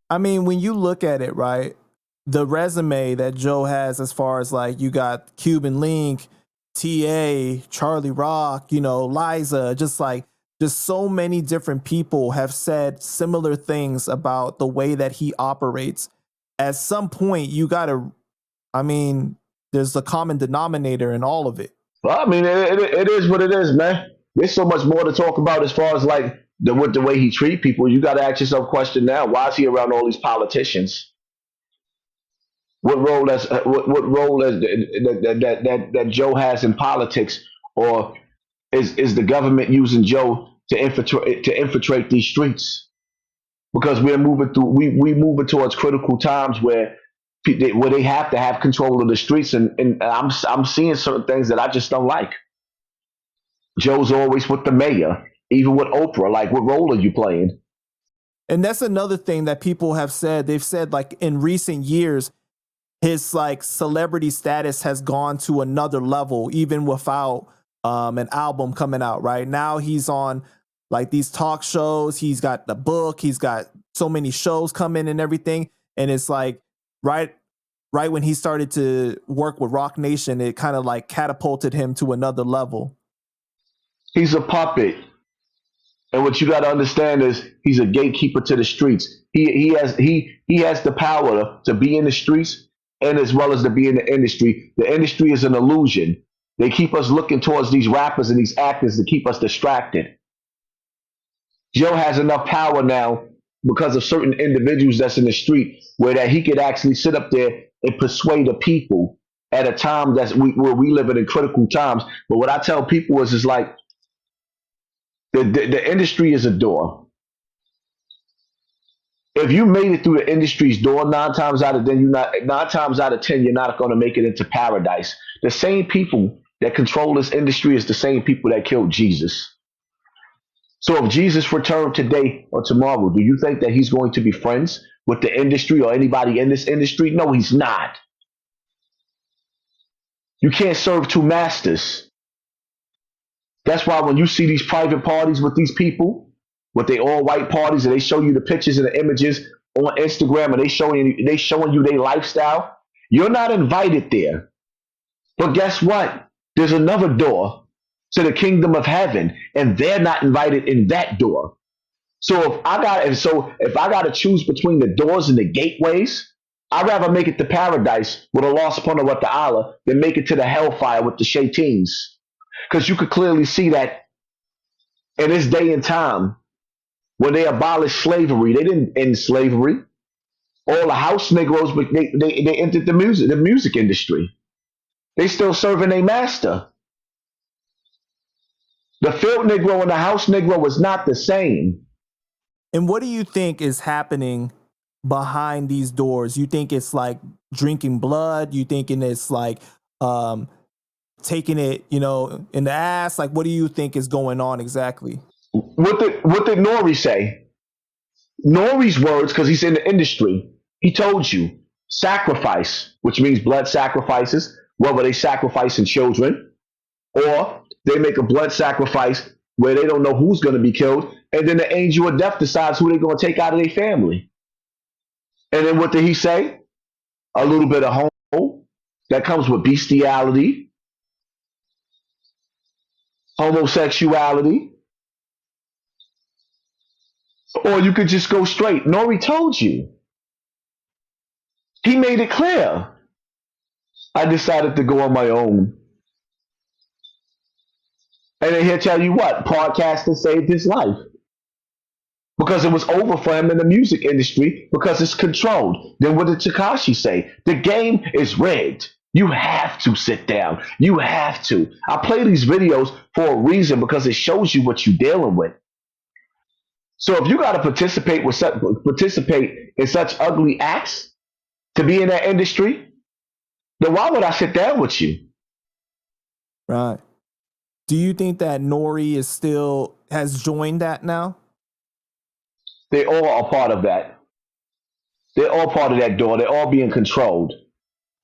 I mean, when you look at it, right, the resume that Joe has as far as like you got Cuban Link, TA, Charlie Rock, Liza, just so many different people have said similar things about the way that he operates. At some point, you got to, I mean, there's a common denominator in all of it. Well, I mean, it is what it is, man. There's so much more to talk about as far as like with the way he treat people. You got to ask yourself a question now: why is he around all these politicians? What role is that Joe has in politics, or is the government using Joe to infiltrate these streets? Because we moving towards critical times where they have to have control of the streets, and I'm seeing certain things that I just don't like. Joe's always with the mayor, even with Oprah. Like, what role are you playing? And that's another thing that people have said. They've said like in recent years, his like celebrity status has gone to another level, even without an album coming out. Right now, he's on like these talk shows. He's got the book. He's got so many shows coming and everything. And it's like right when he started to work with Rock Nation, it kind of like catapulted him to another level. He's a puppet. And what you got to understand is he's a gatekeeper to the streets. He has the power to be in the streets and as well as to be in the industry. The industry is an illusion. They keep us looking towards these rappers and these actors to keep us distracted. Joe has enough power now because of certain individuals that's in the street where that he could actually sit up there and persuade the people at a time where we live in critical times. But what I tell people is like the industry is a door. If you made it through the industry's door, nine times out of ten, you're not going to make it into paradise. The same people that control this industry is the same people that killed Jesus. So if Jesus returned today or tomorrow, do you think that he's going to be friends with the industry or anybody in this industry? No, he's not. You can't serve two masters. That's why when you see these private parties with these people, with they all white parties, and they show you the pictures and the images on Instagram, and they showing you their lifestyle, you're not invited there. But guess what? There's another door to the kingdom of heaven, and they're not invited in that door. So if I gotta choose between the doors and the gateways, I'd rather make it to paradise with Allah subhanahu wa ta'ala than make it to the hellfire with the shaitans. Because you could clearly see that in this day and time, when they abolished slavery, they didn't end slavery. All the house Negroes, but they entered the music industry. They still serving their master. The field Negro and the house Negro was not the same. And what do you think is happening behind these doors? You think it's like drinking blood? You thinking it's like taking it, in the ass? Like, what do you think is going on exactly? What did Nori say? Nori's words, because he's in the industry, he told you sacrifice, which means blood sacrifices, whether they sacrificing children or they make a blood sacrifice where they don't know who's going to be killed, and then the angel of death decides who they're going to take out of their family. And then what did he say? A little bit of homo that comes with bestiality, homosexuality, or you could just go straight. Nori told you. He made it clear. I decided to go on my own. And then he'll tell you what, podcasting saved his life. Because it was over for him in the music industry because it's controlled. Then what did Tekashi say? The game is rigged. You have to sit down. You have to. I play these videos for a reason because it shows you what you're dealing with. So if you got to participate in such ugly acts to be in that industry, then why would I sit down with you? Right. Do you think that Nori has joined that now? They all are part of that. They're all part of that door. They're all being controlled.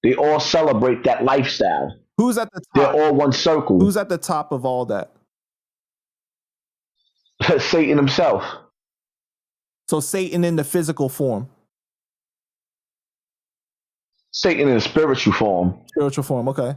They all celebrate that lifestyle. Who's at the top? They're all one circle. Who's at the top of all that? Satan himself. So Satan in the physical form. Satan in a spiritual form. Spiritual form. Okay.